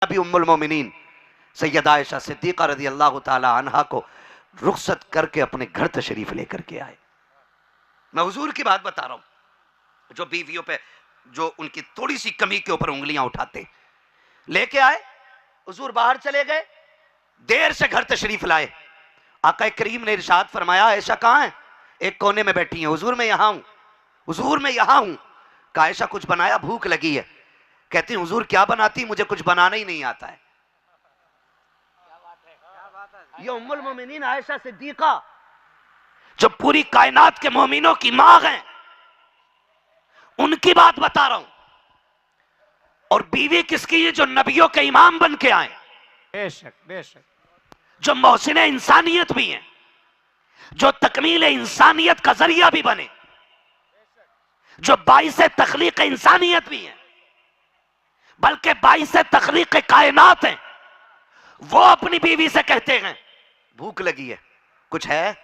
अभी उम्मुल मोमिनीन सैयदा आयशा सिद्दीक़ा रज़ी अल्लाह ताला अन्हा को रुखसत करके अपने घर तशरीफ लेकर के आए। मैं हुजूर की बात बता रहा हूं, जो बीवियों पे जो उनकी थोड़ी सी कमी के ऊपर उंगलियां उठाते, लेके आए। हुजूर बाहर चले गए, देर से घर तशरीफ लाए। आका करीम ने इरशाद फरमाया, आयशा कहां है? एक कोने में बैठी है। हुजूर मैं यहां हूं, हुजूर मैं यहां हूं। कहा आयशा कुछ बनाया, भूख लगी है। कहती हुजूर क्या बनाती, मुझे कुछ बनाना ही नहीं आता है। ये उम्मुल मोमिनीन आयशा सिद्दीक़ा जो पूरी कायनात के मोमिनों की मां हैं, उनकी बात बता रहा हूं। और बीवी किसकी है? जो नबियों के इमाम बन के आए, बेशक बेशक, जो मोहसिन इंसानियत भी हैं, जो तकमील इंसानियत का जरिया भी बने, जो बाइस तखलीक इंसानियत भी हैं, बल्कि बाइस तखलीक कायनात हैं। वो अपनी बीवी से कहते हैं भूख लगी है, कुछ है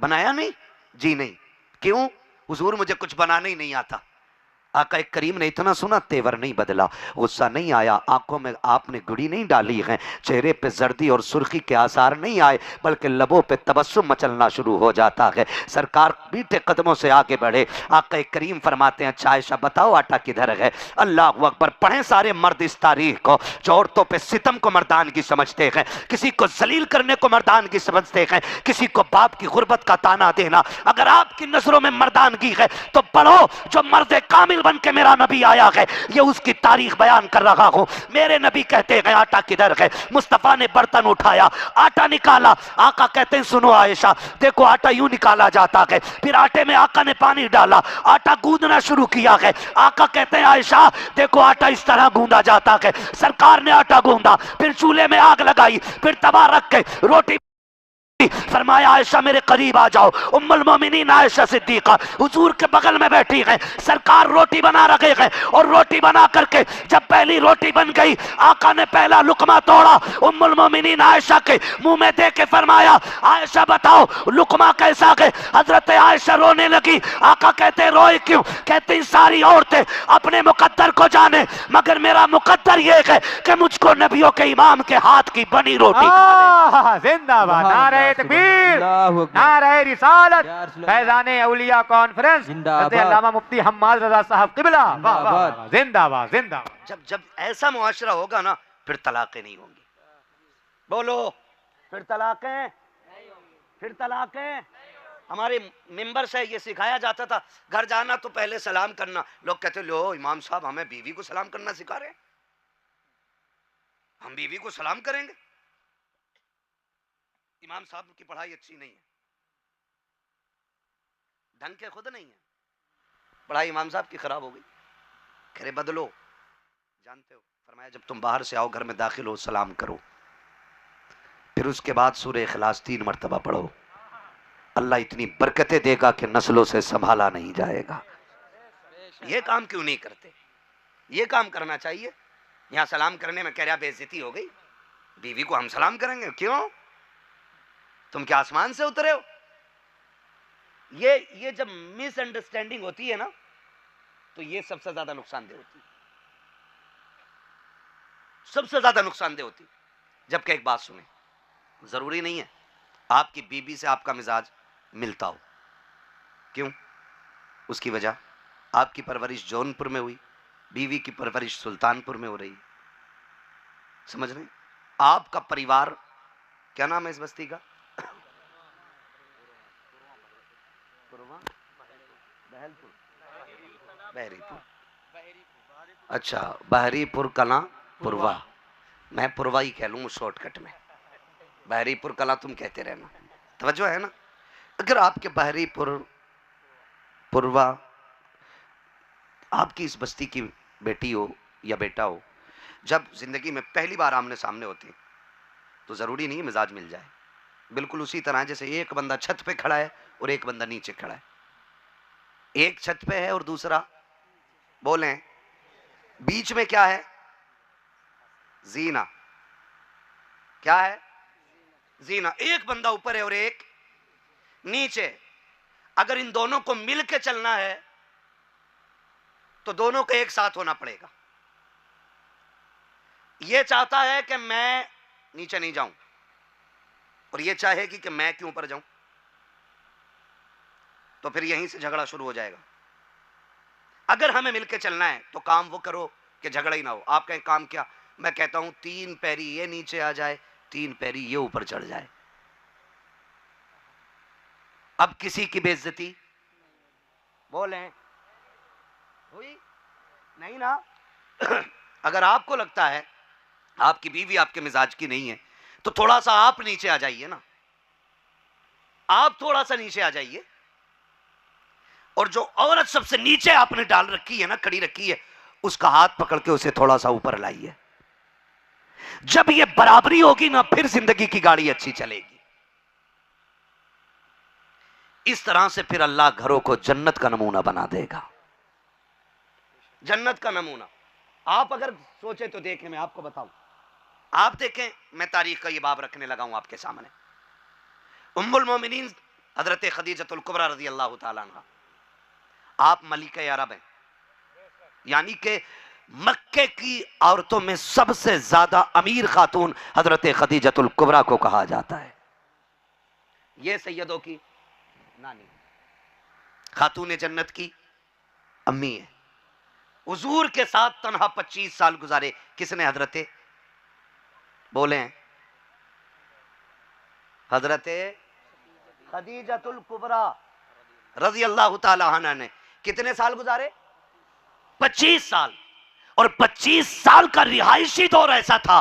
बनाया? नहीं जी नहीं। क्यों? हुजूर मुझे कुछ बनाना ही नहीं आता। आका करीम ने इतना सुना, तेवर नहीं बदला, गुस्सा नहीं आया, आंखों में आपने गुड़ी नहीं डाली है, चेहरे पे जर्दी और सुर्खी के आसार नहीं आए, बल्कि लबों पे तबस्सुम मचलना शुरू हो जाता है। सरकार बीते कदमों से आगे बढ़े। आका करीम फरमाते हैं, अच्छा आयशा बताओ आटा किधर है? अल्लाह अकबर। पढ़े सारे मर्द इस तारीख को, जो औरतों पे सितम को मर्दानगी समझते हैं, किसी को जलील करने को मर्दानगी समझते हैं, किसी को बाप की गुर्बत का ताना देना अगर आपकी नजरों में मर्दानगी है तो पढ़ो, जो मर्द कामिल बन के मेरा नबी आया है, ये उसकी तारीख बयान कर रहा हूं। मेरे नबी कहते हैं आटा किधर है? मुस्तफा ने बर्तन उठाया, आटा निकाला। आका कहते हैं सुनो आयशा, देखो आटा यूं निकाला जाता है। फिर आटे में आका ने पानी डाला, आटा गूंदना शुरू किया है। आका कहते हैं आयशा देखो आटा इस तरह गूंदा जाता है। सरकार ने आटा गूंदा, फिर चूल्हे में आग लगाई, फिर तवा रख के रोटी फरमाया आयशा मेरे करीब आ जाओ। उम्मुल मोमिनीन आयशा सिद्दीक़ा हुजूर के बगल में बैठी है। सरकार रोटी बना रहे हैं और रोटी बना करके जब पहली रोटी बन गई, आका ने पहला लुकमा तोड़ा, उम्मुल मोमिनीन आयशा के मुंह में दे के फरमाया आयशा बताओ लुकमा कैसा है? हजरत आयशा रोने लगी। आका कहते रोए क्यों? कहते सारी औरतें अपने मुकद्दर को जाने, मगर मेरा मुकद्दर ये है कि मुझको नबियों के इमाम के हाथ की बनी रोटी जिंदाबाद, नारे तकबीर, नारे रिसालत, फैज़ाने औलिया कॉन्फ्रेंस, अल्लामा मुफ्ती हम्माद रजा साहब किबला जिंदाबाद जिंदाबाद। जब जब ऐसा मुआशरा होगा ना, फिर तलाक़ें नहीं होंगी। बोलो, फिर तलाक़ें, फिर तलाक़ें। हमारे मिंबर से ये सिखाया जाता था, घर जाना तो पहले सलाम करना। लोग कहते लो इमाम साहब हमें बीवी को सलाम करना सिखा रहे हैं, हम बीवी को सलाम करेंगे? इमाम साहब की पढ़ाई अच्छी नहीं है, ढंग के खुद नहीं है, पढ़ाई इमाम साहब की खराब हो गई। खैर बदलो, जानते हो फरमाया जब तुम बाहर से आओ घर में दाखिल हो सलाम करो, फिर उसके बाद सूरह इखलास 3 मरतबा पढ़ो। अल्लाह इतनी बरकतें देगा कि नस्लों से संभाला नहीं जाएगा। ये काम क्यों नहीं करते? ये काम करना चाहिए। यहाँ सलाम करने में कह रहा बेइज्जती हो गई, बीवी को हम सलाम करेंगे? क्यों? तुम क्या आसमान से उतरे हो? ये जब मिसअंडरस्टैंडिंग होती है ना, तो ये सबसे ज्यादा नुकसानदेह होती है, सबसे ज्यादा नुकसानदेह होती है। जबकि एक बात सुने, जरूरी नहीं है आपकी बीबी से आपका मिजाज मिलता हो। क्यों? उसकी वजह आपकी परवरिश जौनपुर में हुई, बीवी की परवरिश सुल्तानपुर में हो रही। समझ रहे? आपका परिवार, क्या नाम है इस बस्ती का? बहरीपुर। अच्छा, बहरीपुर कला पुरवा, मैं पुरवा ही कह लूँ शॉर्टकट में। बहरीपुर कला तुम कहते रहना, तवज्जो है ना? अगर आपके बहरीपुर पुरवा आपकी इस बस्ती की बेटी हो या बेटा हो, जब जिंदगी में पहली बार आमने सामने होते तो जरूरी नहीं मिजाज मिल जाए। बिल्कुल उसी तरह जैसे एक बंदा छत पे खड़ा है और एक बंदा नीचे खड़ा है, एक छत पे है और दूसरा, बोले बीच में क्या है? जीना। क्या है? जीना। एक बंदा ऊपर है और एक नीचे। अगर इन दोनों को मिल के चलना है तो दोनों को एक साथ होना पड़ेगा। ये चाहता है कि मैं नीचे नहीं जाऊं और ये चाहेगी कि मैं क्यों ऊपर जाऊं, तो फिर यहीं से झगड़ा शुरू हो जाएगा। अगर हमें मिलकर चलना है तो काम वो करो कि झगड़ा ही ना हो। आप कहें काम क्या, मैं कहता हूं 3 पैरी ये नीचे आ जाए, 3 पैरी ये ऊपर चढ़ जाए। अब किसी की बेइज्जती बोले हुई नहीं ना। अगर आपको लगता है आपकी बीवी आपके मिजाज की नहीं है तो थोड़ा सा आप नीचे आ जाइए ना, आप थोड़ा सा नीचे आ जाइए। और जो औरत सबसे नीचे आपने डाल रखी है ना, खड़ी रखी है, उसका हाथ पकड़ के उसे थोड़ा सा ऊपर लाइए। जब ये बराबरी होगी ना, फिर जिंदगी की गाड़ी अच्छी चलेगी। इस तरह से फिर अल्लाह घरों को जन्नत का नमूना बना देगा, जन्नत का नमूना। आप अगर सोचे तो देखें, मैं आपको बताऊं, आप देखें, मैं तारीख का ये बाब रखने लगा हूं आपके सामने। उम्मुल मोमिनीन हजरत खदीजतुल कुबरा रज़ी अल्लाह ताला अन्हा, आप मलिका अरब हैं, यानी कि मक्के की औरतों में सबसे ज्यादा अमीर खातून हजरत खदीजतुल कुबरा को कहा जाता है। ये सैयदों की नानी, खातून जन्नत की अम्मी है। हुजूर के साथ तन्हा 25 साल गुजारे। किसने? हजरत बोले हैं, हजरत खदीजतुल कुबरा रज़ी अल्लाह ताला अन्हा ने कितने साल गुजारे? 25 साल। और 25 साल का रिहायशी दौर ऐसा था,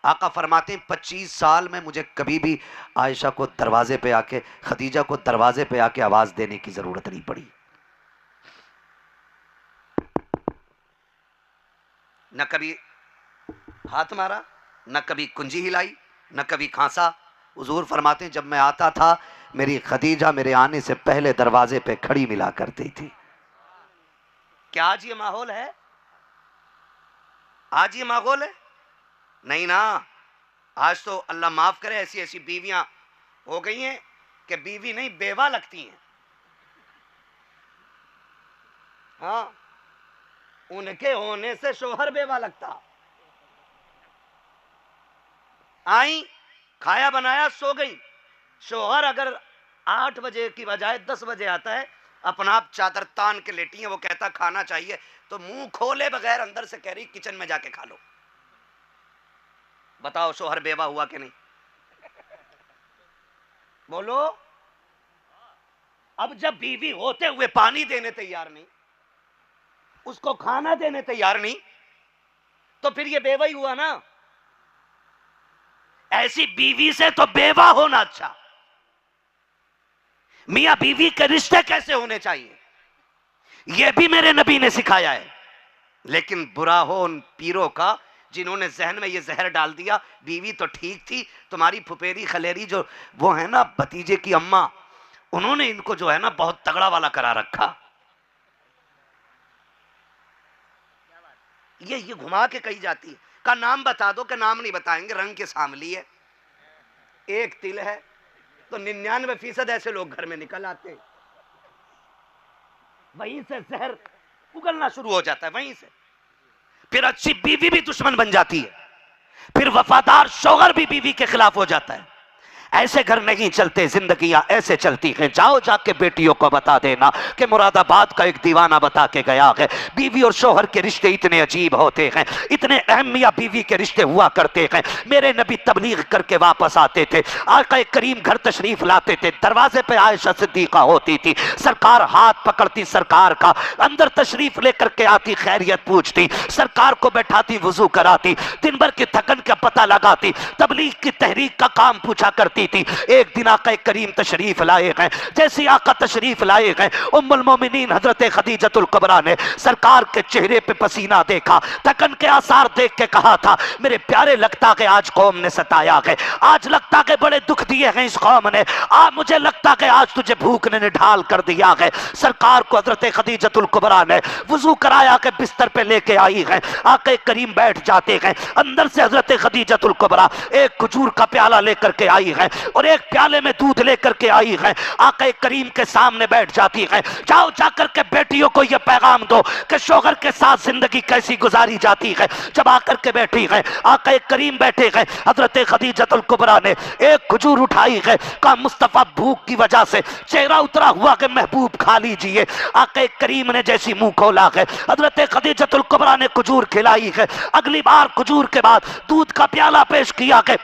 आका फरमाते हैं 25 साल में मुझे कभी भी आयशा को दरवाजे पे आके, खदीजा को दरवाजे पे आके आवाज देने की जरूरत नहीं पड़ी। न कभी हाथ मारा, न कभी कुंजी हिलाई, न कभी खांसा। हुजूर फरमाते हैं जब मैं आता था, मेरी खदीजा मेरे आने से पहले दरवाजे पे खड़ी मिला करती थी। क्या आज ये माहौल है? आज ये माहौल है? नहीं ना। आज तो अल्लाह माफ करे, ऐसी ऐसी बीवियां हो गई हैं कि बीवी नहीं बेवा लगती हैं। हाँ, उनके होने से शोहर बेवा लगता। आई, खाया बनाया, सो गई। शोहर अगर 8 बजे की बजाय 10 बजे आता है, अपना आप चादर तान के लेटी है, वो कहता खाना चाहिए, तो मुंह खोले बगैर अंदर से कह रही किचन में जाके खा लो। बताओ शोहर बेवा हुआ कि नहीं? बोलो। अब जब बीवी होते हुए पानी देने तैयार नहीं, उसको खाना देने तैयार नहीं, तो फिर ये बेवा ही हुआ ना। ऐसी बीवी से तो बेवा होना अच्छा। मियां बीवी के रिश्ते कैसे होने चाहिए, यह भी मेरे नबी ने सिखाया है। लेकिन बुरा हो उन पीरों का जिन्होंने जहन में ये जहर डाल दिया, बीवी तो ठीक थी, तुम्हारी फुपेरी खलेरी जो वो है ना, भतीजे की अम्मा, उन्होंने इनको जो है ना बहुत तगड़ा वाला करा रखा। ये घुमा के कही जाती है, का नाम बता दो, का नाम नहीं बताएंगे, रंग के सामली है, एक तिल है, तो 99% ऐसे लोग घर में निकल आते। वहीं से जहर उगलना शुरू हो जाता है, वहीं से। फिर अच्छी बीवी भी दुश्मन बन जाती है, फिर वफादार शौहर भी बीवी के खिलाफ हो जाता है। ऐसे घर नहीं चलते, जिंदगियां ऐसे चलती हैं। जाओ जाके बेटियों को बता देना कि मुरादाबाद का एक दीवाना बता के गया है, बीवी और शौहर के रिश्ते इतने अजीब होते हैं, इतने अहम मियां बीवी के रिश्ते हुआ करते हैं। मेरे नबी तबलीग करके वापस आते थे, आका करीम घर तशरीफ लाते थे, दरवाजे पे आयशा सिद्दीका होती थी, सरकार हाथ पकड़ती सरकार का, अंदर तशरीफ लेकर के आती, खैरियत पूछती, सरकार को बैठाती, वजू कराती, दिन भर की थकन का पता लगाती, तबलीग की तहरीक का काम पूछा करती थी। एक दिन आका करीम तशरीफ लाए हैं, जैसे आका तशरीफ लाए हैं, उम्मुल मोमिनीन हजरत खदीजतुल कुबरा ने सरकार के चेहरे पे पसीना देखा, थकन के आसार देख के कहा था, मेरे प्यारे लगता है आज कौम ने सताया है, आज लगता है बड़े दुख दिए हैं इस कौम ने, मुझे लगता है आज तुझे भूख ने निढाल कर दिया है। सरकार को हजरत खदीजतुल कुबरा ने वजू कराया के बिस्तर पे लेके आई है, आका करीम बैठ जाते हैं, अंदर से हजरत खदीजतुल कुबरा एक खजूर का प्याला लेकर के आई है, और एक प्याले में दूध लेकर के आई है, आका करीम के सामने बैठ जाती है। जाओ जाकर के बेटियों को यह पैगाम दो कि शौहर के साथ जिंदगी कैसी गुजारी जाती है। जब आकर के बैठी है, आका करीम बैठे हैं, हजरत खदीजतुल कुबरा ने एक खजूर उठाई है, कहा मुस्तफा भूख की वजह से चेहरा उतरा हुआ कि महबूब खा लीजिए। आका करीम ने जैसी मुंह खोला है, हजरत खदीजतुल कुबरा ने खजूर खिलाई है। अगली बार खजूर के बाद दूध का प्याला पेश किया है,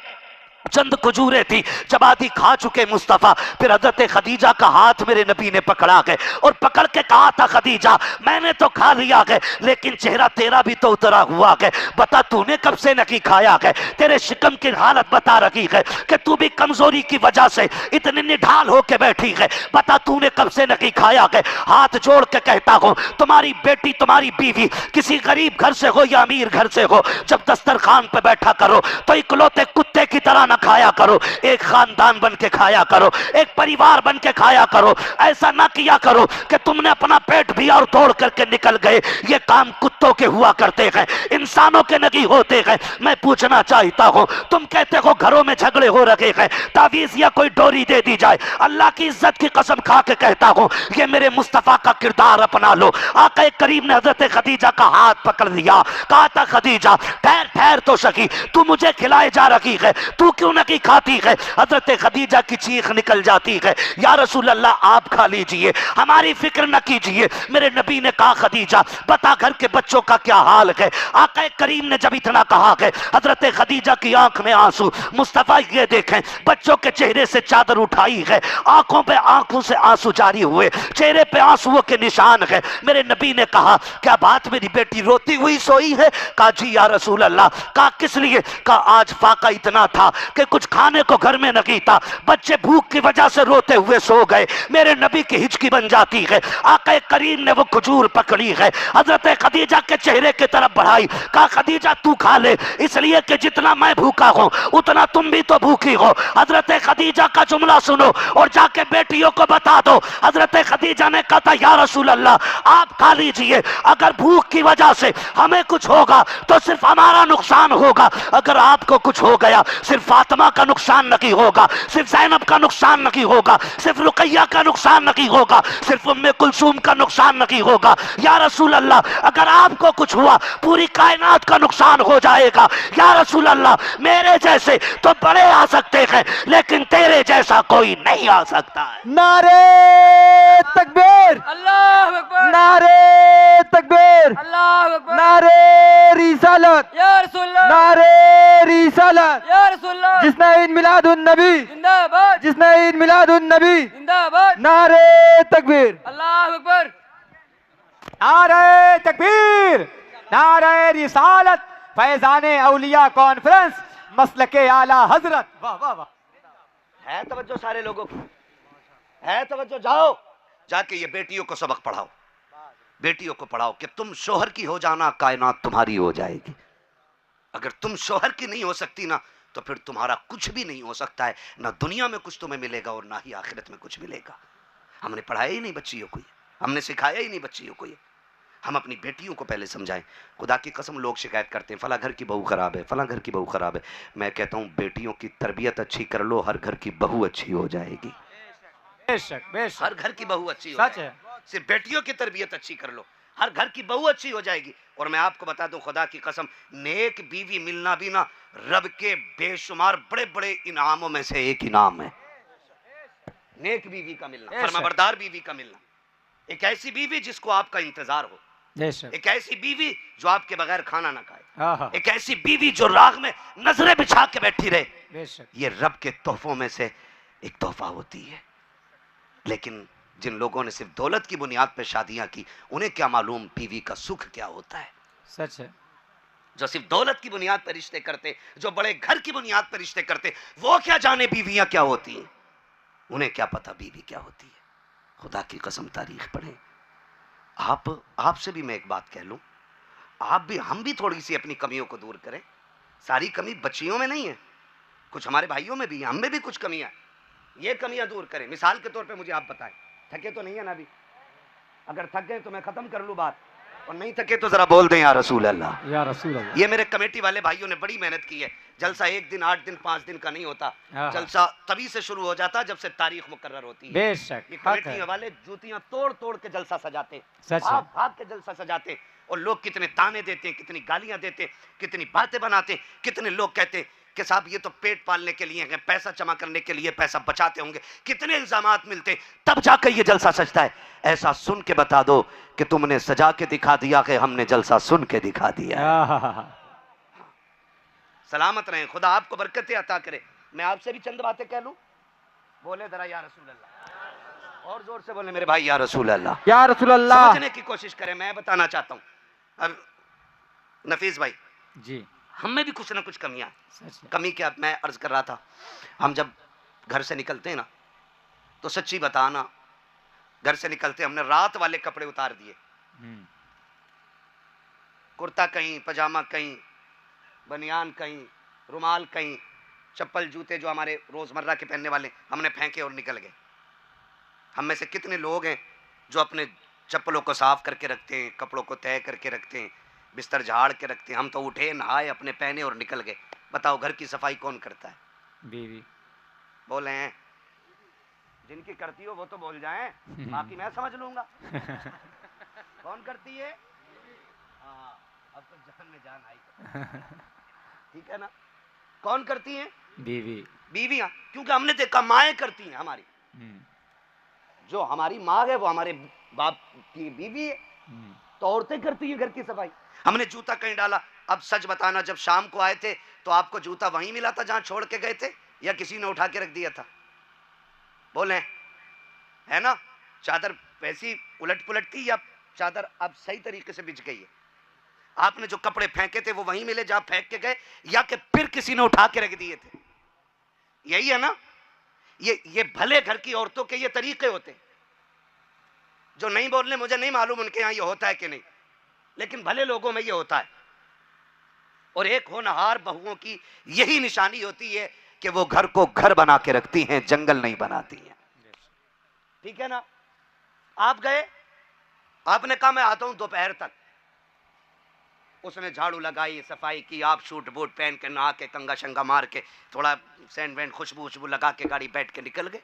चंद खजूरें थी, जब आधी खा चुके मुस्तफ़ा, फिर हजरत खदीजा का हाथ मेरे नबी ने पकड़ा गए और पकड़ के कहा था, खदीजा मैंने तो खा लिया गए, लेकिन चेहरा तेरा भी तो उतरा हुआ है, बता तूने कब से नहीं खाया है? तेरे शिकम की हालत बता रखी है कि तू भी कमजोरी की वजह से इतने निढाल होके बैठी है, बता तूने कब से नहीं खाया है? हाथ जोड़ के कहता हूं, तुम्हारी बेटी तुम्हारी बीवी किसी गरीब घर से हो या अमीर घर से हो, जब दस्तरखान पे बैठा करो तो इकलौते कुत्ते की तरह ना खाया करो, एक खानदान बन के खाया करो, एक परिवार बन के खाया करो। ऐसा ना किया करो कि तुमने अपना पेट भी और तोड़ करके निकल गए। ये काम कुत्तों के हुआ करते हैं, इंसानों के नहीं होते हैं। मैं पूछना चाहता हूं, तुम कहते हो घरों में झगड़े हो रखे हैं, तावीज या कोई डोरी दे दी जाए, अल्लाह की इज्जत की कसम खा के कहता हूं, ये मेरे मुस्तफा का किरदार अपना लो। आका करीम ने हजरत खदीजा का हाथ पकड़ लिया, कहा था खदीजा ठहर ठहर तो सकी, तू मुझे खिलाए जा रखी है, तू क्यों नहीं खाती है? हजरत खदीजा की चीख निकल जाती है, या रसूल अल्लाह आप खा लीजिए, हमारी फिक्र न कीजिए। मेरे नबी ने कहा, खदीजा बता घर के बच्चों का क्या हाल है? आका करीम ने जब इतना कहा है, हजरत खदीजा की आंख में आंसू। मुस्तफा ये देखें, बच्चों के चेहरे से चादर उठाई है, आंखों पे आंखों से आंसू जारी हुए, चेहरे पे आंसुओं के निशान है। मेरे नबी ने कहा, क्या बात मेरी बेटी रोती हुई सोई है? कहा जी या रसूल अल्लाह। कहा किस लिए? कहा आज फाका इतना था कि कुछ खाने को घर में नहीं था, बच्चे भूख की वजह से रोते हुए सो गए। मेरे नबी की हिचकी बन जाती है। आका करीम ने वो खजूर पकड़ी है, हजरत खदीजा के चेहरे की तरफ बढ़ाई, कहा खदीजा तू खा ले, इसलिए कि जितना मैं भूखा हूं उतना तुम भी तो भूखी हो। हजरत खदीजा का जुमला सुनो और जाके बेटियों को बता दो। हजरत खदीजा ने कहा, या रसूल अल्लाह आप खा लीजिए, अगर भूख की वजह से हमें कुछ होगा तो सिर्फ हमारा नुकसान होगा, अगर आपको कुछ हो गया सिर्फ फातिमा का नुकसान नहीं होगा, सिर्फ ज़ैनब का नुकसान नहीं होगा, सिर्फ रुकैया का नुकसान नहीं होगा, सिर्फ उम्मे कुलसूम का नुकसान नहीं होगा। या रसूल अल्लाह अगर आपको कुछ हुआ पूरी कायनात का नुकसान हो जाएगा। या रसूल अल्लाह मेरे जैसे तो बड़े आ सकते हैं, लेकिन तेरे जैसा कोई नहीं आ सकता है। नारे तकबीर, अल्लाह अकबर, नारे तकबीर, अल्लाह अकबर, नारे रिसालत, या रसूलल्लाह, नारे रिसालत। या रसूलल्लाह, जिसने ईद मिलादुन नबी, जिंदाबाद, जिसने ईद मिलादुन नबी, जिंदाबाद, नारे तकबीर, अल्लाह अकबर, नारे तकबीर, नारे रिसालत, फैजाने औलिया कॉन्फ्रेंस, मसलके आला हजरत। वाह वाह वाह, है तवज्जो सारे लोगों की, है तवज्जो। जाओ जाके ये बेटियों को सबक पढ़ाओ, बेटियों को पढ़ाओ कि तुम शोहर की हो जाना, कायनात तुम्हारी हो जाएगी। अगर तुम शोहर की नहीं हो सकती ना, तो फिर तुम्हारा कुछ भी नहीं हो सकता है, ना दुनिया में कुछ तुम्हें मिलेगा और ना ही आखिरत में कुछ मिलेगा। हमने पढ़ाया ही नहीं बच्चियों को, हमने सिखाया ही नहीं बच्चियों को। हम अपनी बेटियों को पहले समझाएं। खुदा की कसम लोग शिकायत करते हैं, फला घर की बहू खराब है, फला घर की बहू खराब है। मैं कहता हूं बेटियों की तरबियत अच्छी कर लो, हर घर की बहू अच्छी हो जाएगी। बेशक बेशक, हर घर की बहू अच्छी हो सच जाएगी। है। सिर्फ बेटियों की तरबियत अच्छी कर लो, हर घर की बहू अच्छी हो जाएगी। और मैं आपको बता दूं, खुदा की कसम, नेक बीवी मिलना भी ना रब के बेशुमार बड़े बड़े इनामों में से एक इनाम है। नेक बीवी का मिलना, फरमाबरदार बीवी का मिलना, एक ऐसी बीवी जिसको आपका इंतजार हो, एक ऐसी बीवी जो आपके बगैर खाना ना खाए, एक ऐसी बीवी जो राग में नजरें बिछा के बैठी रहे, ये रब के तोहफों में से एक तोहफा होती है। लेकिन जिन लोगों ने सिर्फ दौलत की बुनियाद पर शादियां की, उन्हें क्या मालूम बीवी का सुख क्या होता है। सच है। जो सिर्फ दौलत की बुनियाद पर रिश्ते करते, जो बड़े घर की बुनियाद पर रिश्ते करते, वो क्या जाने बीवियां क्या होती हैं, उन्हें क्या पता बीवी क्या होती है। खुदा की कसम तारीख पढ़ें। आपसे भी मैं एक बात कह लूं, हम भी थोड़ी सी अपनी कमियों को दूर करें। सारी कमी बच्चियों में नहीं है, कुछ हमारे भाइयों में भी है, हम में भी कुछ कमियां, ये कमियां दूर करें। मिसाल के तौर पे मुझे आप बताएं, थके तो नहीं है ना अभी? अगर थक गए तो मैं खत्म कर लूं बात। और नहीं थके तो जरा बोल दें या रसूल अल्लाह। या रसूल अल्लाह। ये मेरे कमेटी वाले भाइयों ने बड़ी मेहनत की है। जलसा 1 दिन 8 दिन 5 दिन का नहीं होता, हाँ। जलसा तभी से शुरू हो जाता जब से तारीख मुकर्रर होती है। बेशक ये हक कमेटी है। वाले जूतियां तोड़ तोड़ के जलसा सजाते, सच है। भाग भाग के जलसा सजाते, और लोग कितने ताने देते, कितनी गालियां देते, कितनी बातें बनाते। कितने लोग कहते कि साहब ये तो पेट पालने के लिए है, पैसा जमा करने के लिए पैसा बचाते होंगे, कितने इल्जामात मिलते, तब जाकर ये जलसा सजता है। ऐसा सुन के बता दो कि तुमने सजा के दिखा दिया कि हमने जलसा सुन के दिखा दिया। आहा। सलामत रहें, खुदा आपको बरकतें अता करे। मैं आपसे भी चंद बातें कह लूं, बोले जरा या रसूल अल्लाह, और जोर से बोले मेरे भाई या रसूल अल्लाह। या रसूल अल्लाह। समझने की कोशिश करें। मैं बताना चाहता हूं, अब नफीस भाई, जी हम में भी कुछ ना कुछ कमियां। सच है। कमी क्या, मैं अर्ज कर रहा था, हम जब घर से निकलते हैं ना, तो सच्ची बताना, घर से निकलते हमने रात वाले कपड़े उतार दिए, कुर्ता कहीं, पजामा कहीं, बनियान कहीं, रुमाल कहीं, चप्पल जूते जो हमारे रोजमर्रा के पहनने वाले हमने फेंके और निकल गए। हम में से कितने लोग हैं जो अपने चप्पलों को साफ करके रखते हैं, कपड़ों को तय करके रखते हैं, बिस्तर झाड़ के रखते हैं। हम तो उठे, नहाए, अपने पहने और निकल गए। बताओ घर की सफाई कौन करता है? बीवी। बोले हैं, जिनकी करती हो वो तो बोल जाएं, बाकी मैं समझ लूंगा। कौन करती है? हाँ, अब तो जान में जान आई। ठीक है ना? कौन करती हैं? बीवी। बीवियां, क्योंकि हमने देखा माएँ करती हैं हमारी। जो हमारी माँ है वो हमारे बाप की बीवी है, तो औरतें करती है घर की सफाई। हमने जूता कहीं डाला, अब सच बताना, जब शाम को आए थे तो आपको जूता वहीं मिला था जहां छोड़ के गए थे, या किसी ने उठा के रख दिया था? बोले, है ना? चादर वैसी उलट पुलट थी, या चादर अब सही तरीके से बिछ गई है? आपने जो कपड़े फेंके थे वो वहीं मिले जहां फेंक के गए, या कि फिर किसी ने उठा के रख दिए थे? यही है ना? ये भले घर की औरतों के ये तरीके होते हैं। जो नहीं बोल रहे, मुझे नहीं मालूम उनके यहाँ ये होता है कि नहीं, लेकिन भले लोगों में ये होता है। और एक होनहार बहुओं की यही निशानी होती है कि वो घर को घर बना के रखती हैं, जंगल नहीं बनाती हैं। ठीक है ना? आप गए, आपने कहा मैं आता हूं दोपहर तक, उसने झाड़ू लगाई, सफाई की, आप शूट बूट पहन के, नहा के, कंगा शंगा मार के, थोड़ा सेंट वेंट खुशबू उशबू लगा के गाड़ी बैठ के निकल गए।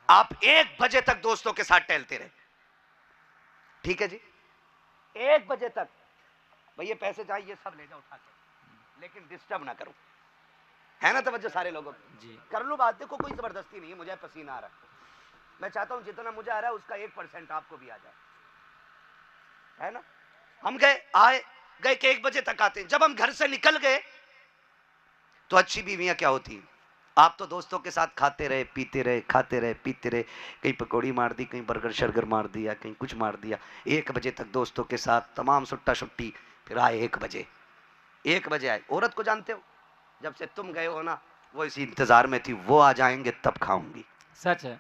आप 1 बजे तक दोस्तों के साथ टहलते रहे। ठीक है जी, 1 बजे तक। भैया पैसे चाहिए, सब ले जाओ उठा के, लेकिन डिस्टर्ब ना करो। है ना तवज्जो सारे लोगों की? कर लो बात। देखो कोई जबरदस्ती नहीं है, मुझे पसीना आ रहा है, मैं चाहता हूं जितना मुझे आ रहा है उसका 1% आपको भी आ जाए। है ना? हम गए, आए गए कि 1 बजे तक आते हैं। जब हम घर से निकल गए तो अच्छी बीवियां क्या होती हैं, आप तो दोस्तों के साथ खाते रहे, पीते रहे, खाते रहे, पीते रहे, कहीं पकौड़ी मार दी, कहीं बर्गर शर्गर मार दिया, कहीं कुछ मार दिया। 1 बजे तक दोस्तों के साथ तमाम सुट्टा सुट्टी, फिर आए 1 बजे। 1 बजे आए। औरत को जानते हो, जब से तुम गए हो ना, वो इसी इंतजार में थी, वो आ जाएंगे तब खाऊंगी। सच है।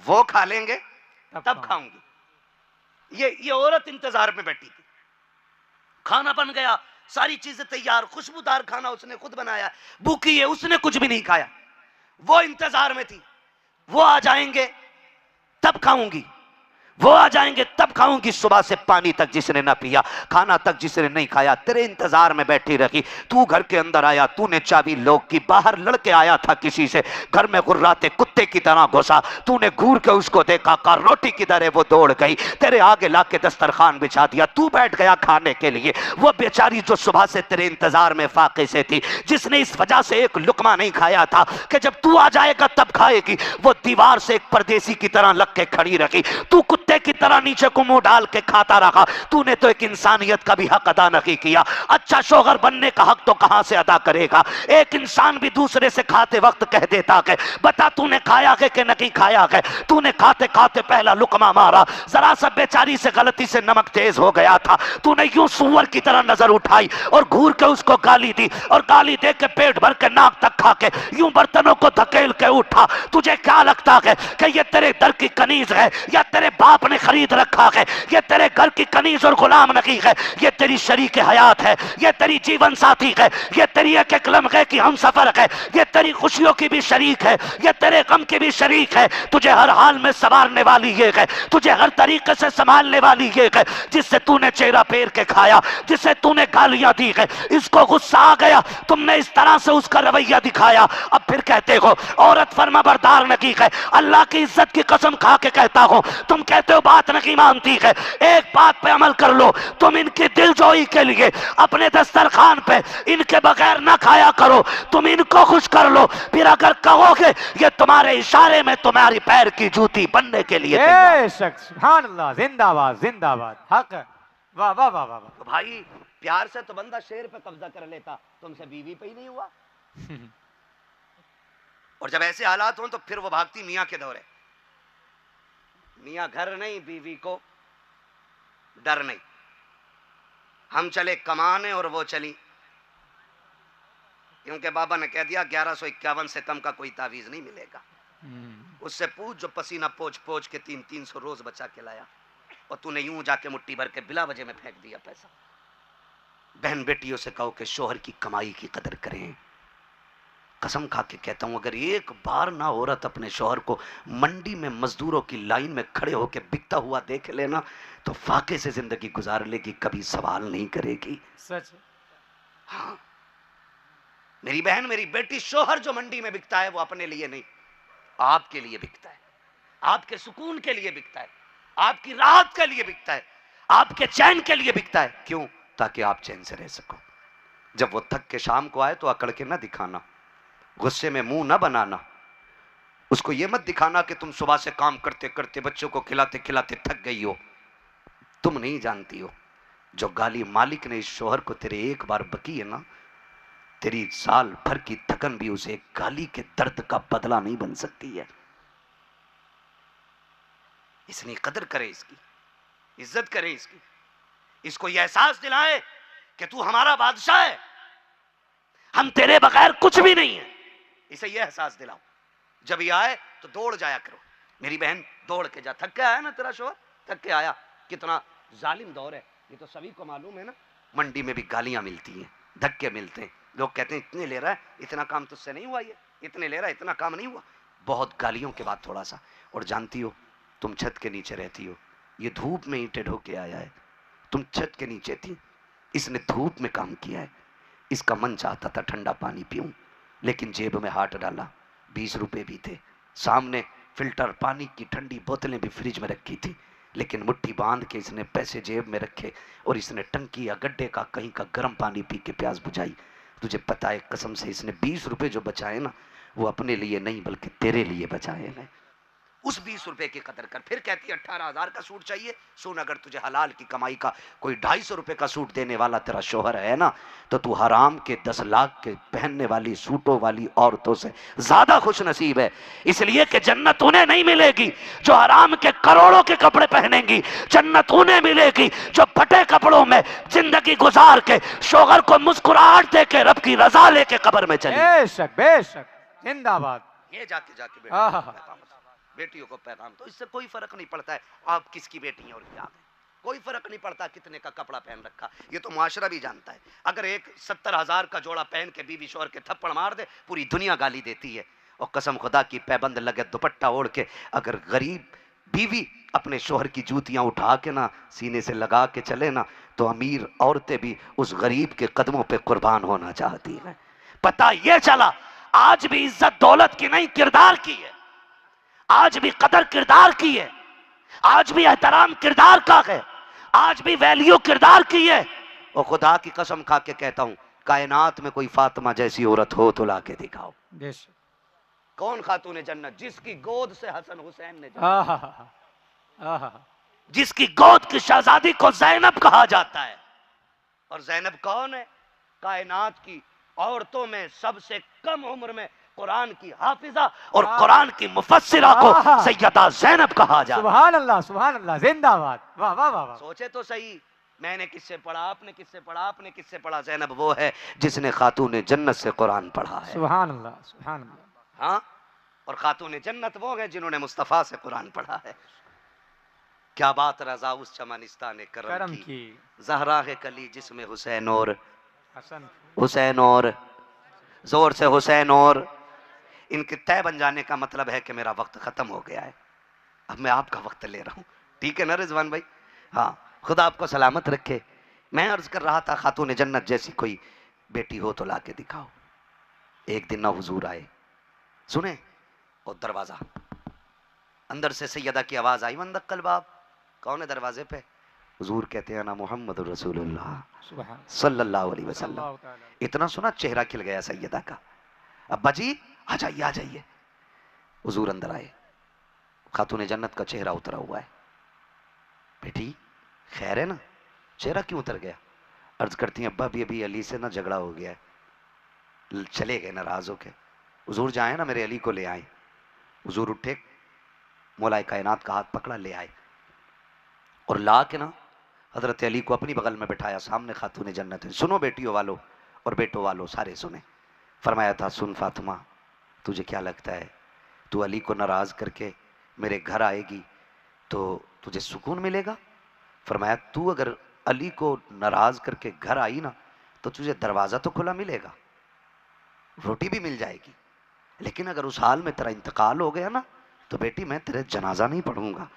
वो खा लेंगे तब खाऊंगी। ये औरत इंतजार में बैठी थी। खाना बन गया, सारी चीजें तैयार, खुशबूदार खाना उसने खुद बनाया, भूखी है, उसने कुछ भी नहीं खाया, वो इंतजार में थी। वो आ जाएंगे तब खाऊंगी, वो आ जाएंगे तब खाऊंगी। सुबह से पानी तक जिसने ना पिया, खाना तक जिसने नहीं खाया, तेरे इंतजार में बैठी रही। तू घर के अंदर आया, तूने चाबी लॉक की, बाहर लड़के आया था किसी से, घर में गुर्राते कुत्ते की तरह घुसा, तूने घूर के उसको देखा, कहा रोटी किधर है, वो दौड़ गई, तेरे आगे लाके दस्तरखान बिछा दिया, तू बैठ गया खाने के लिए। वो बेचारी जो सुबह से तेरे इंतजार में फाके से थी, जिसने इस वजह से एक लुकमा नहीं खाया था कि जब तू आ जाएगा तब खाएगी, वो दीवार से एक परदेसी की तरह लग के खड़ी रखी। तू कुत्ते की तरह नीचे को मुंह डाल के खाता रहा। तूने तो एक इंसानियत का भी हक अदा नहीं किया। अच्छा शौहर बनने का हक तो कहां से अदा करेगा? एक इंसान भी दूसरे से खाते वक्त कह देता है, बता तूने खाया है कि नहीं खाया है? तूने खाते खाते पहला लुकमा मारा, जरा सा बेचारी से गलती से नमक तेज हो गया था, तूने यूं सुअर की तरह नजर उठाई और घूर के उसको गाली दी, और गाली दे के पेट भर के नाक तक खा के यूं बर्तनों को धकेल के उठा। तुझे क्या लगता है कि ये तेरे दर की कनीज है या तेरे बाप आपने खरीद रखा है, ये तेरे घर की कनीज और गुलाम नहीं है, ये तेरी शरीक हयात है, ये तेरी जीवन साथी है, ये तेरी एक एक लम्हे की हम सफर है, ये तेरी खुशियों की भी शरीक है, ये तेरे गम की भी शरीक है। तुझे हर हाल में संवारने वाली ये है, तुझे हर तरीके से संभालने वाली ये है, जिससे तूने चेहरा फेर के खाया, जिससे तूने गालियां दी है, इसको गुस्सा आ गया, तुमने इस तरह से उसका रवैया दिखाया। अब फिर कहते हो औरत फर्माबरदार नहीं है। अल्लाह की इज्जत की कसम खा के कहता हूं, तुम कहते हो बात नहीं मानती है, एक बात पे अमल कर लो, तुम इनकी दिलजोई के लिए अपने दस्तरखान पे इनके बगैर ना खाया करो, तुम इनको खुश कर लो, फिर अगर कहोगे ये तुम्हारे इशारे में तुम्हारी पैर की जूती बनने के लिए तैयार है। बेशक, सुभान अल्लाह, जिंदाबाद जिंदाबाद, हक है। वाह वाह वाह वाह वाह। तो भाई प्यार से तो बंदा शेर पे कब्जा कर लेता, तुमसे बीवी पे ही नहीं हुआ। और जब ऐसे हालात हो तो फिर वो भागती मियां के दौरे। मियां घर नहीं, बीवी को डर नहीं। हम चले कमाने और वो चली, क्योंकि बाबा ने कह दिया 1151 से कम का कोई तावीज नहीं मिलेगा। उससे पूछ जो पसीना पोंछ पोंछ के 300 रोज बचा के लाया, और तूने यूं जाके मुट्ठी भर के बिला वजह में फेंक दिया पैसा। बहन बेटियों से कहो कि शोहर की कमाई की कदर करें। कसम खा के कहता हूं, अगर एक बार ना औरत अपने शोहर को मंडी में मजदूरों की लाइन में खड़े होकर बिकता हुआ देख लेना तो फाके से जिंदगी गुजार लेगी, कभी सवाल नहीं करेगी। सच। हाँ मेरी बहन, मेरी बेटी, शोहर जो मंडी में बिकता है वो अपने लिए नहीं, आपके लिए बिकता है, आपके सुकून के लिए बिकता है, आपकी राहत के लिए बिकता है, आपके चैन के लिए बिकता है। क्यों? ताकि आप चैन से रह सको। जब वो थक के शाम को आए तो अकड़ के ना दिखाना, गुस्से में मुंह ना बनाना, उसको ये मत दिखाना कि तुम सुबह से काम करते करते बच्चों को खिलाते खिलाते थक गई हो। तुम नहीं जानती हो, जो गाली मालिक ने इस शोहर को तेरे एक बार बकी है ना, तेरी साल भर की थकन भी उसे एक गाली के दर्द का बदला नहीं बन सकती है। इसलिए कदर करे इसकी, इज्जत करे इसकी, इसको यह एहसास दिलाए कि तू हमारा बादशाह है, हम तेरे बगैर कुछ भी नहीं है। इसे यह एहसास दिलाओ। जब ये आए तो दौड़ जाया करो। मेरी बहन दौड़ के जा, थक के आया ना तेरा शोहर, थक के आया। कितना जालिम दौर है ये तो सभी को मालूम है ना। मंडी में भी गालियां मिलती हैं, धक्के मिलते हैं, लोग कहते हैं इतने ले रहा है, इतना काम तुझसे नहीं हुआ, ये इतने ले रहा है, इतना काम नहीं हुआ। बहुत गालियों के बाद थोड़ा सा। और जानती हो, तुम छत के नीचे रहती हो, ये धूप में ईंटें ढो के आया है, तुम छत के नीचे थी, इसने धूप में काम किया है। इसका मन चाहता था ठंडा पानी पीऊं, लेकिन जेब में हाथ डाला, 20 रुपए भी थे, सामने फिल्टर पानी की ठंडी बोतलें भी फ्रिज में रखी थी, लेकिन मुट्ठी बांध के इसने पैसे जेब में रखे और इसने टंकी या गड्ढे का कहीं का गर्म पानी पी के प्यास बुझाई। तुझे पता है कसम से, इसने 20 रुपए जो बचाए ना, वो अपने लिए नहीं बल्कि तेरे लिए बचाए हैं। उस 20 रुपए की कदर कर। फिर कहती है 18,000 का सूट चाहिए। सुन, अगर तुझे हलाल की कमाई का कोई 250 रुपए का सूट देने वाला तेरा शोहर है ना, तो तू हराम के 10 लाख के पहनने वाली सूटों वाली औरतों से ज्यादा खुश नसीब है। इसलिए कि जन्नत उन्हें नहीं मिलेगी जो हराम के करोड़ों के कपड़े पहनेंगी, जन्नत उन्हें मिलेगी जो फटे कपड़ों में जिंदगी गुजार के शोहर को मुस्कुराहट दे के रब की रजा लेके कब्र में चली। बेशक बेशक, जिंदाबाद। ये जाके आहा। बेटियों को पैगाम, तो इससे कोई फर्क नहीं पड़ता है आप किसकी बेटी हैं और क्या है, कोई फर्क नहीं पड़ता कितने का कपड़ा पहन रखा, ये तो मुआशरा भी जानता है। अगर एक 70,000 का जोड़ा पहन के बीवी शोहर के थप्पड़ मार दे, पूरी दुनिया गाली देती है। और कसम खुदा की पैबंद लगे दुपट्टा ओढ़ के अगर गरीब बीवी अपने शोहर की जूतियां उठा के ना सीने से लगा के चले ना, तो अमीर औरतें भी उस गरीब के कदमों पे कुर्बान होना चाहती हैं। पता ये चला, आज भी इज्जत दौलत की नहीं, किरदार की है। आज भी कदर किरदार की है, आज भी एहतराम किरदार का है, आज भी वैल्यू किरदार की है। और खुदा की कसम खा के कहता हूं, कायनात में कोई फातिमा जैसी औरत हो तो ला के दिखाओ। कौन खातून जन्नत? जिसकी गोद से हसन हुसैन ने, जिसकी गोद की शहजादी को ज़ैनब कहा जाता है। और ज़ैनब कौन है? कायनात की औरतों में सबसे कम उम्र में कुरान की हाफिजा और कुरान की मुफस्सिरा को सैयदा ज़ैनब कहा जाता है। सुभान अल्लाह, जिंदाबाद। वाह वाह वाह। सोचे तो सही, मैंने किससे पढ़ा, आपने किससे पढ़ा, आपने किससे पढ़ा? ज़ैनब वो है जिसने खातून जन्नत से कुरान पढ़ा है। सुभान अल्लाह, सुभान अल्लाह। हाँ, और खातून जन्नत वो है जिन्होंने मुस्तफ़ा से कुरान पढ़ा है। क्या बात रजा उस चमनिस्तान करम करम की, की जहरा है कली जिसमें हुसैन और हसन हुसैन और जोर से हुसैन और। इनके तय बन जाने का मतलब है कि मेरा वक्त खत्म हो गया है, अब मैं आपका वक्त ले रहा हूं। ठीक है ना रिजवान भाई? हाँ, खुदा आपको सलामत रखे। मैं अर्ज कर रहा था, खातून जन्नत जैसी कोई बेटी हो तो ला के दिखाओ। एक दिन ना हुजूर आए, सुने, और दरवाजा अंदर से सैयदा की आवाज आई, मन दक्कल बाब, कौन है दरवाजे पे? हुजूर कहते हैं ना मोहम्मद रसूलुल्लाह सुभान सल्लल्लाहु अलैहि वसल्लम। अल्लाह ताला। इतना सुना चेहरा खिल गया सैयदा का। अब्बा जी आ जाइए आ जाइए। हुजूर अंदर आए, खातून जन्नत का चेहरा उतरा हुआ है। बेटी खैर है ना? चेहरा क्यों उतर गया? अर्ज करती हैं, अब्बा भी अभी अली से ना झगड़ा हो गया है, चले गए नाराज होके। हुजूर जाए ना मेरे अली को ले आए। हुजूर उठे, मौलाए कायनात का हाथ पकड़ा, ले आए और ला के ना हजरत अली को अपनी बगल में बिठाया। सामने खातून जन्नत है। सुनो बेटियों वालों और बेटों वालों सारे सुने। फरमाया था, सुन फातिमा, तुझे क्या लगता है तू अली को नाराज करके मेरे घर आएगी तो तुझे सुकून मिलेगा? फरमाया, तू अगर अली को नाराज करके घर आई ना तो तुझे दरवाजा तो खुला मिलेगा, रोटी भी मिल जाएगी, लेकिन अगर उस हाल में तेरा इंतकाल हो गया ना तो बेटी मैं तेरे जनाजा नहीं पढ़ूंगा।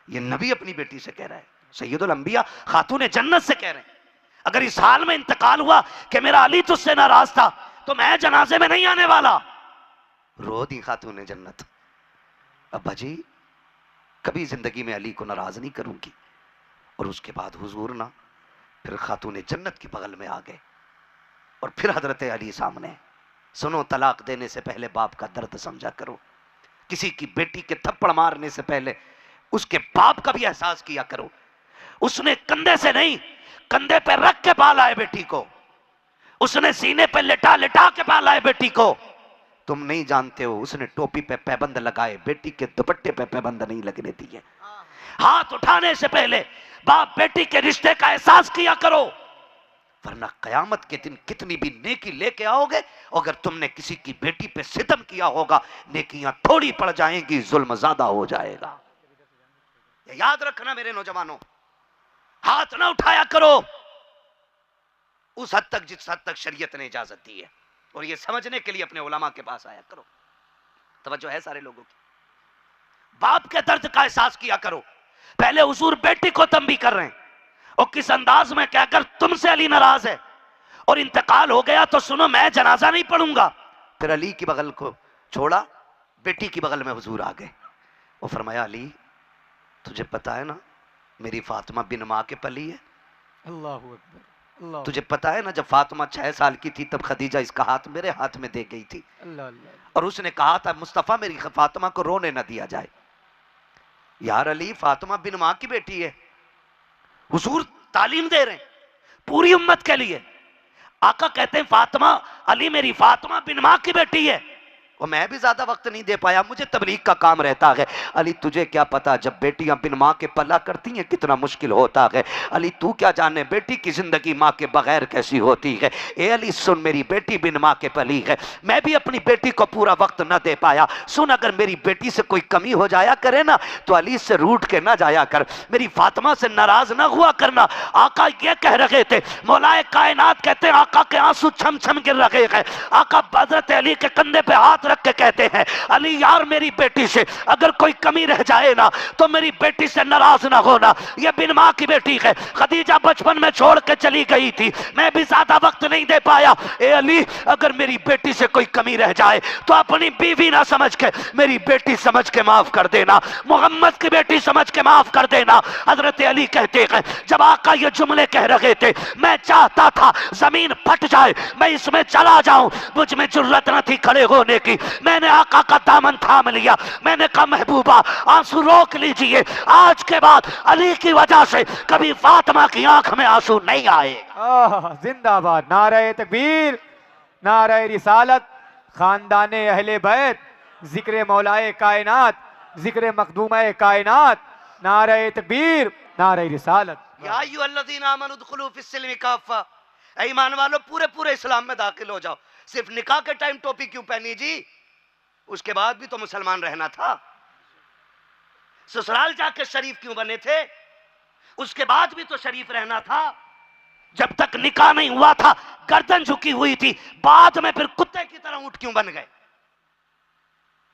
ये नबी अपनी बेटी से कह रहा है, सैयदुल अंबिया खातून जन्नत से कह रहे हैं, अगर इस हाल में इंतकाल हुआ कि मेरा अली तुझसे नाराज था तो मैं जनाजे में नहीं आने वाला। रो दी खातून जन्नत, अब्बा जी कभी जिंदगी में अली को नाराज नहीं करूंगी। और उसके बाद हुजूर ना फिर खातून जन्नत की बगल में आ गए और फिर हजरत अली सामने। सुनो, तलाक देने से पहले बाप का दर्द समझा करो, किसी की बेटी के थप्पड़ मारने से पहले उसके बाप का भी एहसास किया करो। उसने कंधे से नहीं, कंधे पे रख के पाला है बेटी को, उसने सीने पे लिटा लिटा के पाला है बेटी को। तुम नहीं जानते हो, उसने टोपी पे पैबंद लगाए, बेटी के दुपट्टे पे पैबंद नहीं लगने दिए। हाथ उठाने से पहले बाप बेटी के रिश्ते का एहसास किया करो, वरना कयामत के दिन कितनी भी नेकी लेके आओगे, अगर तुमने किसी की बेटी पे सितम किया होगा नेकियां थोड़ी पड़ जाएंगी, जुल्म ज्यादा हो जाएगा। ये याद रखना मेरे नौजवानों, हाथ ना उठाया करो उस हद तक जिस हद तक शरीयत ने इजाजत दी है, और ये समझने के लिए अपने उलमा के पास आया करो। तवज्जो है सारे लोगों की? बाप के दर्द का एहसास किया करो। पहले हुजूर बेटी को तंबी कर रहे हैं और किस अंदाज में कहकर, तुमसे अली नाराज है और इंतकाल हो गया तो सुनो मैं जनाजा नहीं पढ़ूंगा। फिर अली की बगल को छोड़ा, बेटी की बगल में हुजूर आ गए और फरमाया, अली तुझे पता है ना मेरी फातिमा बिन माँ के पली है? अल्लाहु अकबर, अल्लाह, तुझे पता है ना जब फातिमा 6 साल की थी तब खदीजा इसका हाथ मेरे हाथ में दे गई थी अल्लाह अल्लाह। और उसने कहा था, मुस्तफ़ा मेरी फातिमा को रोने न दिया जाए। यार अली, फातिमा बिन माँ की बेटी है। हुजूर तालीम दे रहे हैं पूरी उम्मत के लिए। आका कहते हैं, फातिमा, अली मेरी फातिमा बिन माँ की बेटी है। और मैं भी ज्यादा वक्त नहीं दे पाया, मुझे तबलीग का काम रहता है। अली तुझे क्या पता जब बेटियां बिन माँ के पला करती हैं कितना मुश्किल होता है। अली तू क्या जाने बेटी की जिंदगी माँ के बगैर कैसी होती है। ए अली सुन, मेरी बेटी बिन माँ के पली है, मैं भी अपनी बेटी को पूरा वक्त न दे पाया। सुन, अगर मेरी बेटी से कोई कमी हो जाया करे ना तो अली से रूठ के ना जाया कर, मेरी फातिमा से नाराज ना हुआ करना। आका ये कह रहे थे, मौलाए कायनात कहते हैं आका के आंसू छम छम गिर रहे हैं। आका हजरत अली के कंधे पे हाथ रख के कहते हैं, अली यार मेरी बेटी से अगर कोई कमी रह जाए ना तो मेरी बेटी से नाराज ना होना, ये बिन माँ की बेटी है। खदीजा बचपन में छोड़ के चली गई थी, मैं भी ज्यादा वक्त नहीं दे पाया। ए अली, अगर मेरी बेटी से कोई कमी रह जाए तो अपनी बीवी ना समझ के मेरी बेटी समझ के माफ कर देना, मोहम्मद की बेटी समझ के माफ कर देना। हजरत अली कहते हैं, जब आका ये जुमले कह रहे थे मैं चाहता था जमीन फट जाए, मैं इसमें चला जाऊं, मुझ में जुर्रत न थी खड़े होने की। मैंने आका का दामन थाम लिया, मैंने कहा महबूबा आंसू रोक लीजिए, आज के बाद अली की वजह से कभी फातिमा की आंख में आंसू नहीं आएगा। जिंदाबाद, नारे तकबीर, नारे रिसालत, खानदाने अहले बैत, जिक्र मौलाए कायनात, जिक्र मखदूम कायनात, नारे तकबीर, नारे रिसालत। या अय्युहल्लज़ीना आमनू उदखुलू फिस्सिल्मि काफ़ा, ऐ ईमान वालों पूरे पूरे इस्लाम में दाखिल हो जाओ। सिर्फ निकाह के टाइम टोपी क्यों पहनी जी? उसके बाद भी तो मुसलमान रहना था। ससुराल जाके शरीफ क्यों बने थे? उसके बाद भी तो शरीफ रहना था। जब तक निकाह नहीं हुआ था गर्दन झुकी हुई थी, बाद में फिर कुत्ते की तरह ऊंट क्यों बन गए?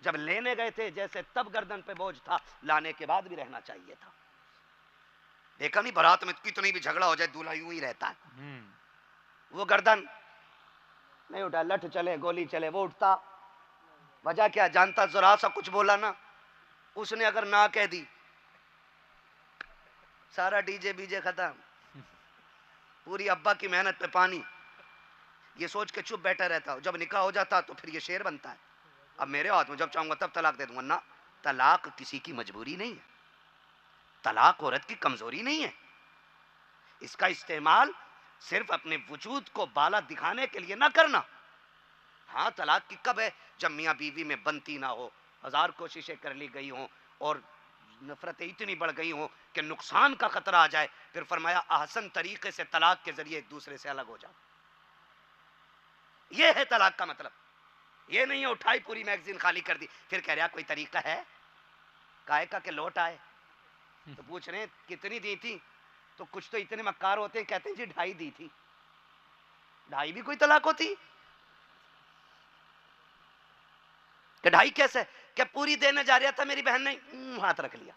जब लेने गए थे जैसे तब गर्दन पे बोझ था, लाने के बाद भी रहना चाहिए था। देखा नहीं बारात में कितनी भी झगड़ा हो जाए दूल्हा यूं ही रहता है। वो गर्दन नहीं उठा, लठ चले गोली चले वो उठता। वजह क्या जानता? जरा सा कुछ बोला ना, उसने अगर ना कह दी सारा डीजे बीजे खत्म, पूरी अब्बा की मेहनत पे पानी। ये सोच के चुप बैठा रहता हूं। जब निकाह हो जाता तो फिर ये शेर बनता है, अब मेरे हाथ में, जब चाहूंगा तब तलाक दे दूंगा। ना, तलाक किसी की मजबूरी नहीं है, तलाक औरत की कमजोरी नहीं है। इसका इस्तेमाल सिर्फ अपने वजूद को बाला दिखाने के लिए ना करना। हाँ, तलाक की कब है? जब मियाँ बीवी में बनती ना हो, 1000 कोशिशें कर ली गई हों और नफरतें इतनी बढ़ गई हों कि नुकसान का खतरा आ जाए, फिर फरमाया आसान तरीके से तलाक के जरिए एक दूसरे से अलग हो जाओ। यह है तलाक का मतलब। ये नहीं है उठाई पूरी मैगजीन खाली कर दी, फिर कह रहा कोई तरीका है काहे का के लौट आए। तो पूछ रहे कितनी दी थी? तो कुछ तो इतने मक्कार होते हैं, कहते हैं जी 2.5 दी थी। 2.5 भी कोई तलाक होती? कि 2.5 कैसे? क्या पूरी देने जा रहा था, मेरी बहन ने हाथ रख लिया।